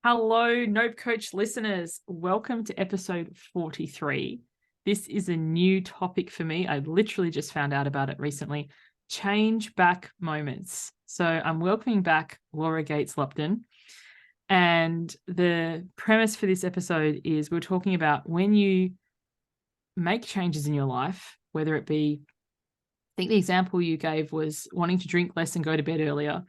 Hello, Nope Coach listeners. Welcome to episode 43. This is a new topic for me. I literally just found out about it recently. Change back moments. So I'm welcoming back Laura Gates Lupton. And the premise for this episode is we're talking about when you make changes in your life, whether it be, I think the example you gave was wanting to drink less and go to bed earlier.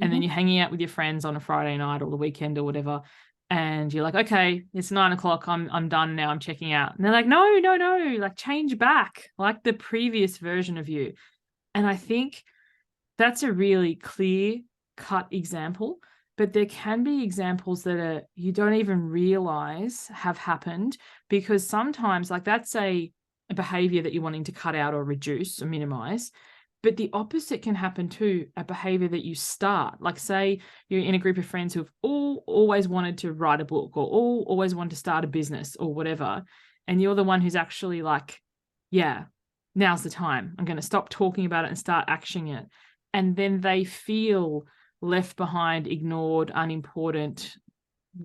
And then you're hanging out with your friends on a Friday night or the weekend or whatever. And you're like, okay, it's 9 o'clock. I'm done now. I'm checking out. And they're like, no, like change back, like the previous version of you. And I think that's a really clear cut example, but there can be examples that you don't even realize have happened, because sometimes like that's a behavior that you're wanting to cut out or reduce or minimize. But the opposite can happen too, a behavior that you start. Like say you're in a group of friends who've always wanted to write a book or always wanted to start a business or whatever. And you're the one who's actually like, yeah, now's the time. I'm going to stop talking about it and start actioning it. And then they feel left behind, ignored, unimportant,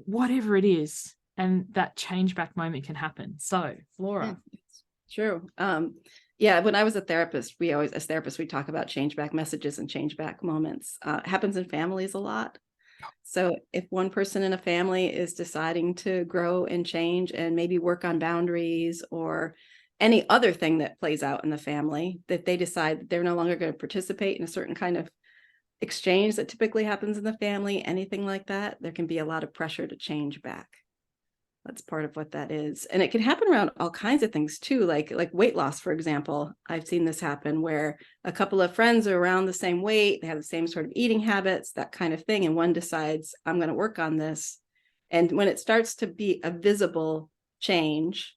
whatever it is. And that change back moment can happen. So, Laura. Yeah, true. Yeah, when I was a therapist, as therapists, we talk about change back messages and change back moments. It happens in families a lot. So if one person in a family is deciding to grow and change and maybe work on boundaries or any other thing that plays out in the family, that they decide that they're no longer going to participate in a certain kind of exchange that typically happens in the family, anything like that, there can be a lot of pressure to change back. That's part of what that is. And it can happen around all kinds of things too, like weight loss, for example. I've seen this happen where a couple of friends are around the same weight, they have the same sort of eating habits, that kind of thing. And one decides, I'm going to work on this. And when it starts to be a visible change,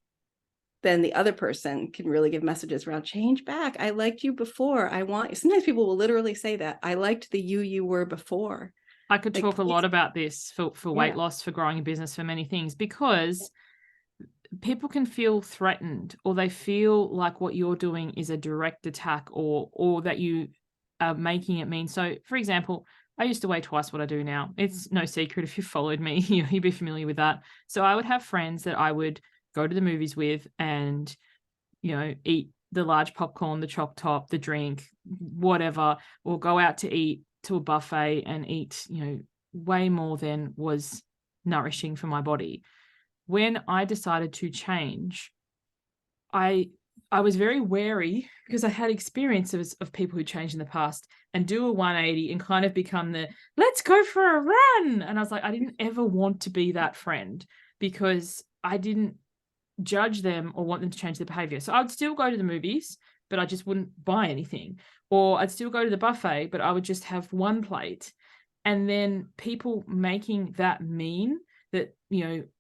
then the other person can really give messages around change back. I liked you before. Sometimes people will literally say that. I liked the you were before. I could talk a lot about this for weight loss, for growing a business, for many things, because people can feel threatened, or they feel like what you're doing is a direct attack, or that you are making it mean. So, for example, I used to weigh twice what I do now. It's no secret. If you followed me, you'd be familiar with that. So I would have friends that I would go to the movies with and, eat the large popcorn, the choc top, the drink, whatever, or go out to eat to a buffet and eat, way more than was nourishing for my body. When I decided to change, I was very wary, because I had experiences of people who changed in the past and do a 180 and kind of become let's go for a run. And I was like, I didn't ever want to be that friend, because I didn't judge them or want them to change their behavior. So I'd still go to the movies, but I just wouldn't buy anything. Or I'd still go to the buffet, but I would just have one plate. And then people making that mean that,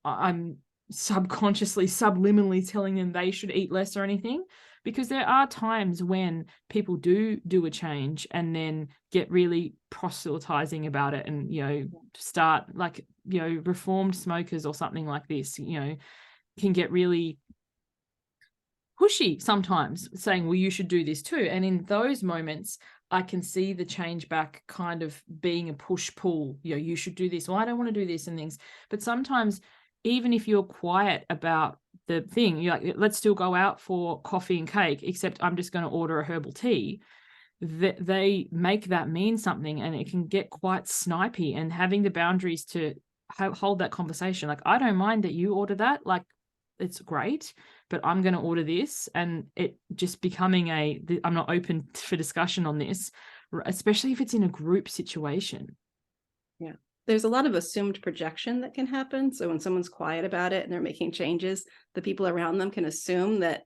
I'm subconsciously, subliminally telling them they should eat less or anything. Because there are times when people do a change and then get really proselytizing about it and, start like, reformed smokers or something like this, can get really pushy sometimes, saying, well, you should do this too. And in those moments, I can see the change back kind of being a push-pull. You should do this. Well, I don't want to do this and things. But sometimes, even if you're quiet about the thing, you're like, let's still go out for coffee and cake, except I'm just going to order a herbal tea. They make that mean something, and it can get quite snipey. And having the boundaries to hold that conversation, like, I don't mind that you order that, like, it's great, but I'm going to order this, and it just becoming I'm not open for discussion on this, especially if it's in a group situation. Yeah. There's a lot of assumed projection that can happen. So when someone's quiet about it and they're making changes, the people around them can assume that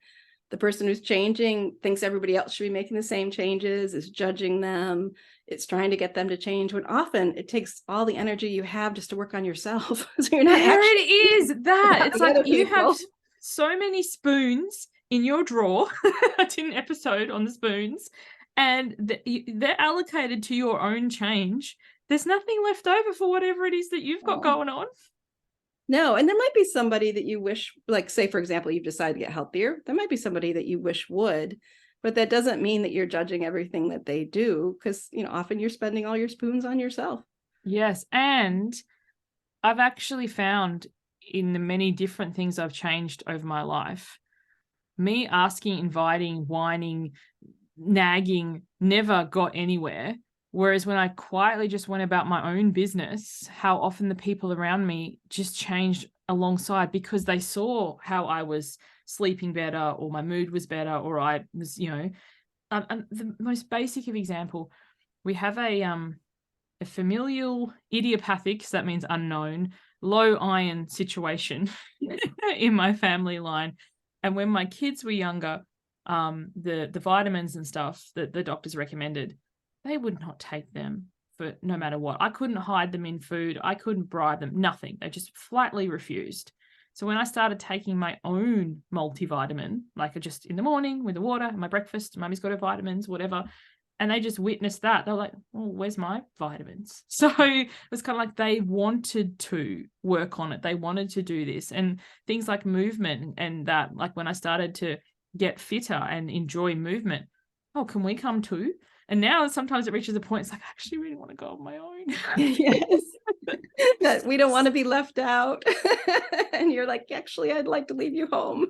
the person who's changing thinks everybody else should be making the same changes, is judging them. It's trying to get them to change, when often it takes all the energy you have just to work on yourself. So you're not there it is. That it's like you have so many spoons in your drawer. I did an episode on the spoons, and they're allocated to your own change. There's nothing left over for whatever it is that you've got going on. No, and there might be somebody that you wish, like, say, for example, you've decided to get healthier. There might be somebody that you wish would, but that doesn't mean that you're judging everything that they do, because, often you're spending all your spoons on yourself. Yes, and I've actually found in the many different things I've changed over my life, me asking, inviting, whining, nagging never got anywhere. Whereas when I quietly just went about my own business, how often the people around me just changed alongside because they saw how I was sleeping better, or my mood was better, or I was, and the most basic of example, we have a familial idiopathic, so that means unknown, low iron situation in my family line. And when my kids were younger, the vitamins and stuff that the doctors recommended, they would not take them for no matter what. I couldn't hide them in food. I couldn't bribe them, nothing. They just flatly refused. So when I started taking my own multivitamin, like just in the morning with the water, my breakfast, mummy's got her vitamins, whatever, and they just witnessed that, they're like, oh, where's my vitamins? So it was kind of like they wanted to work on it. They wanted to do this. And things like movement and that, like when I started to get fitter and enjoy movement, oh, can we come too? And now sometimes it reaches a point, it's like, I actually really want to go on my own. Yes. That we don't want to be left out. And you're like, actually, I'd like to leave you home.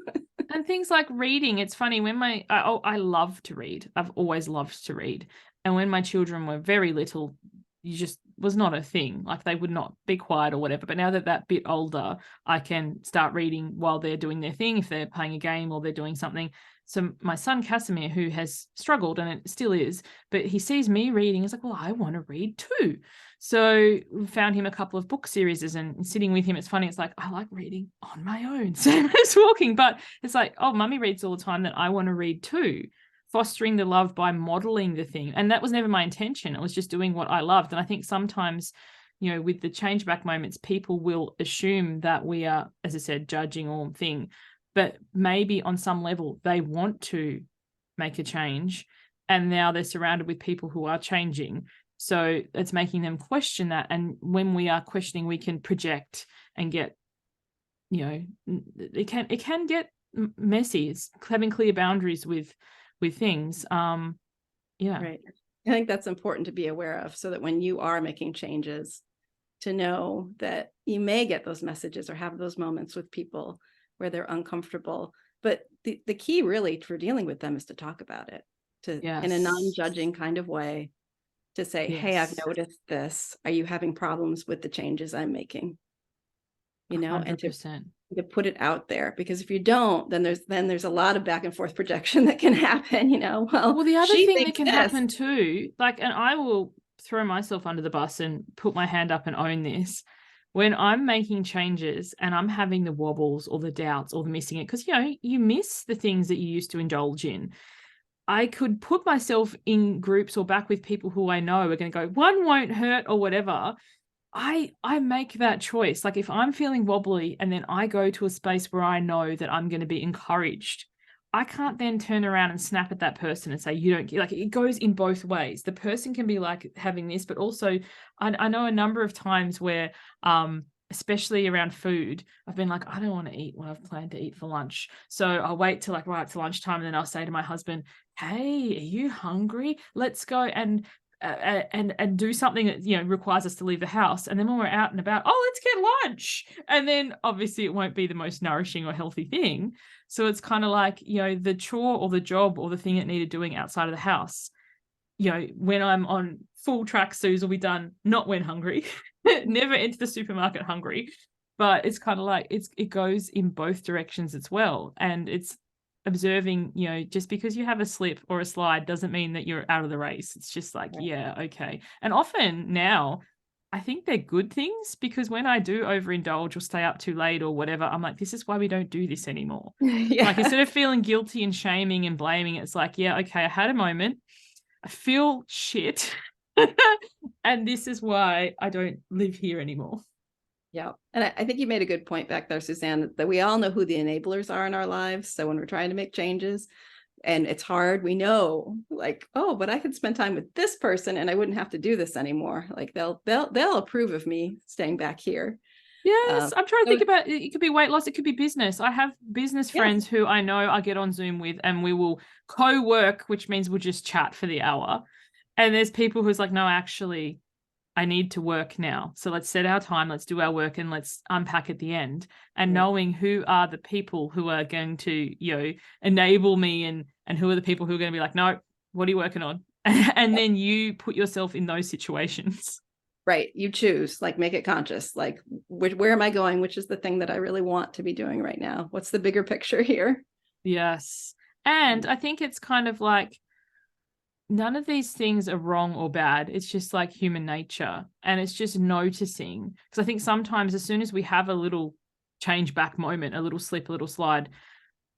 And things like reading, it's funny when I love to read. I've always loved to read. And when my children were very little, you just was not a thing. Like they would not be quiet or whatever. But now that that bit older, I can start reading while they're doing their thing, if they're playing a game or they're doing something. So my son Casimir, who has struggled and it still is, but he sees me reading, he's like, well, I want to read too. So we found him a couple of book series and sitting with him. It's funny. It's like, I like reading on my own. Same as walking, but it's like, oh, mummy reads all the time, that I want to read too. Fostering the love by modeling the thing. And that was never my intention. It was just doing what I loved. And I think sometimes, with the change back moments, people will assume that we are, as I said, judging all thing, but maybe on some level they want to make a change. And now they're surrounded with people who are changing. So it's making them question that. And when we are questioning, we can project and get, it can get messy. It's having clear boundaries with things. Right. I think that's important to be aware of, so that when you are making changes, to know that you may get those messages or have those moments with people where they're uncomfortable. But the key really for dealing with them is to talk about it, in a non-judging kind of way, to say, hey, I've noticed this. Are you having problems with the changes I'm making? 100%. And to put it out there, because if you don't, then there's a lot of back and forth projection that can happen. Well, the other thing that can happen too, and I will throw myself under the bus and put my hand up and own this. When I'm making changes and I'm having the wobbles or the doubts or the missing it, because you miss the things that you used to indulge in. I could put myself in groups or back with people who I know are going to go, one won't hurt or whatever. I make that choice. Like if I'm feeling wobbly and then I go to a space where I know that I'm going to be encouraged, I can't then turn around and snap at that person and say, you don't, like, it goes in both ways. The person can be like having this, but also I know a number of times where, especially around food, I've been like, I don't want to eat what I've planned to eat for lunch. So I'll wait till right up to lunchtime. And then I'll say to my husband, hey, are you hungry? Let's go and do something that requires us to leave the house. And then when we're out and about, oh, let's get lunch. And then obviously it won't be the most nourishing or healthy thing. So it's kind of like the chore or the job or the thing that needed doing outside of the house. When I'm on full track, Suze will be done. Not when hungry. Never enter the supermarket hungry. But it's kind of like it goes in both directions as well. And it's observing, just because you have a slip or a slide doesn't mean that you're out of the race. It's just like, yeah, okay. And often now I think they're good things, because when I do overindulge or stay up too late or whatever, I'm like, this is why we don't do this anymore. Like instead of feeling guilty and shaming and blaming, it's like, yeah, okay, I had a moment. I feel shit. And this is why I don't live here anymore. Yeah. And I think you made a good point back there, Suzanne, that we all know who the enablers are in our lives. So when we're trying to make changes and it's hard, we know like, oh, but I could spend time with this person and I wouldn't have to do this anymore. Like they'll approve of me staying back here. Yes. I'm trying to think about it. It could be weight loss. It could be business. I have business friends who I know I get on Zoom with and we will co-work, which means we'll just chat for the hour. And there's people who's like, no, actually, I need to work now. So let's set our time, let's do our work, and let's unpack at the end. And Yeah. knowing who are the people who are going to, enable me, and who are the people who are going to be like, no, what are you working on? And then you put yourself in those situations. Right. You choose, like, make it conscious. Like, where am I going? Which is the thing that I really want to be doing right now? What's the bigger picture here? Yes. And I think it's kind of like, none of these things are wrong or bad. It's just like human nature. And it's just noticing. Because I think sometimes as soon as we have a little change back moment, a little slip, a little slide,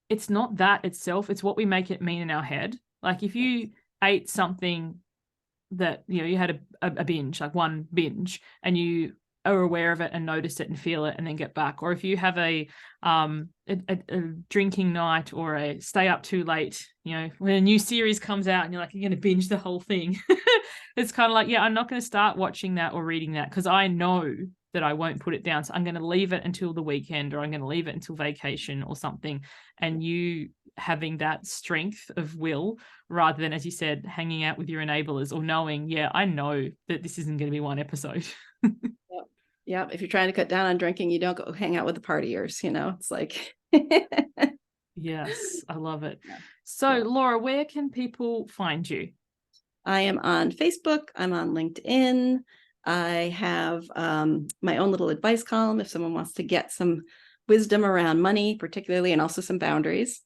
it's not that itself. It's what we make it mean in our head. Like if you ate something that, you had a binge, like one binge, and you are aware of it and notice it and feel it and then get back. Or if you have a drinking night or a stay up too late, when a new series comes out and you're like, you're going to binge the whole thing. It's kind of like, yeah, I'm not going to start watching that or reading that because I know that I won't put it down. So I'm going to leave it until the weekend, or I'm going to leave it until vacation or something. And you having that strength of will rather than, as you said, hanging out with your enablers or knowing, yeah, I know that this isn't going to be one episode. Yep. Yeah. If you're trying to cut down on drinking, you don't go hang out with the partiers, it's like. Yes, I love it. So Yeah. Laura, where can people find you? I am on Facebook. I'm on LinkedIn. I have my own little advice column if someone wants to get some wisdom around money, particularly, and also some boundaries,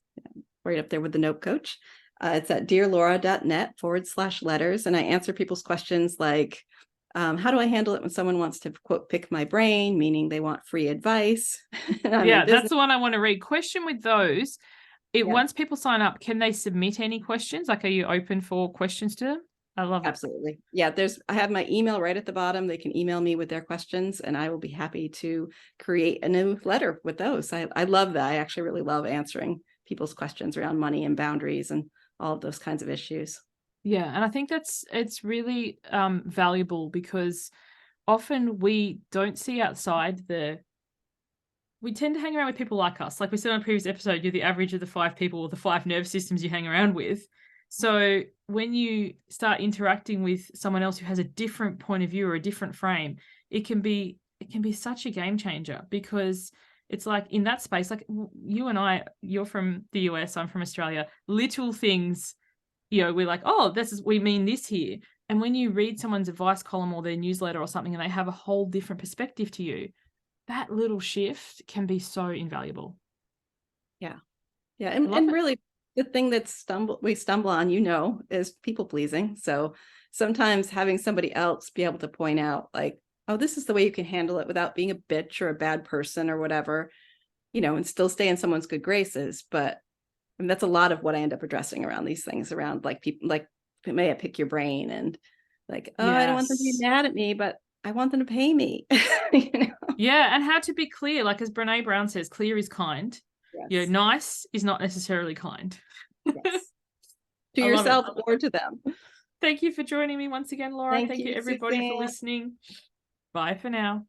right up there with the Note Coach. It's at dearlaura.net/letters. And I answer people's questions like, how do I handle it when someone wants to, quote, pick my brain, meaning they want free advice? Yeah, that's the one I want to read. Question with those. Yeah. Once people sign up, can they submit any questions? Like, are you open for questions to them? I love it. Absolutely. Yeah, I have my email right at the bottom. They can email me with their questions and I will be happy to create a new letter with those. I love that. I actually really love answering people's questions around money and boundaries and all of those kinds of issues. Yeah, and I think it's really valuable because often we don't see outside we tend to hang around with people like us. Like we said on a previous episode, you're the average of the 5 people or the 5 nerve systems you hang around with. So when you start interacting with someone else who has a different point of view or a different frame, it can be such a game changer because it's like in that space, like you and I, you're from the US, I'm from Australia, little things, we're like, oh, we mean this here. And when you read someone's advice column or their newsletter or something and they have a whole different perspective to you, that little shift can be so invaluable. Yeah. Yeah. And really the thing that we stumble on, is people pleasing. So sometimes having somebody else be able to point out like, oh, this is the way you can handle it without being a bitch or a bad person or whatever, and still stay in someone's good graces. But that's a lot of what I end up addressing around these things, around like people like, may I pick your brain and like, oh, I don't want them to be mad at me, but I want them to pay me. Yeah, and how to be clear, like as Brene Brown says, clear is kind. Yes. Nice is not necessarily kind. Yes. To yourself or to them. Thank you for joining me once again, Laura. Thank you Thank you, everybody Suzanne. for listening. Bye for now.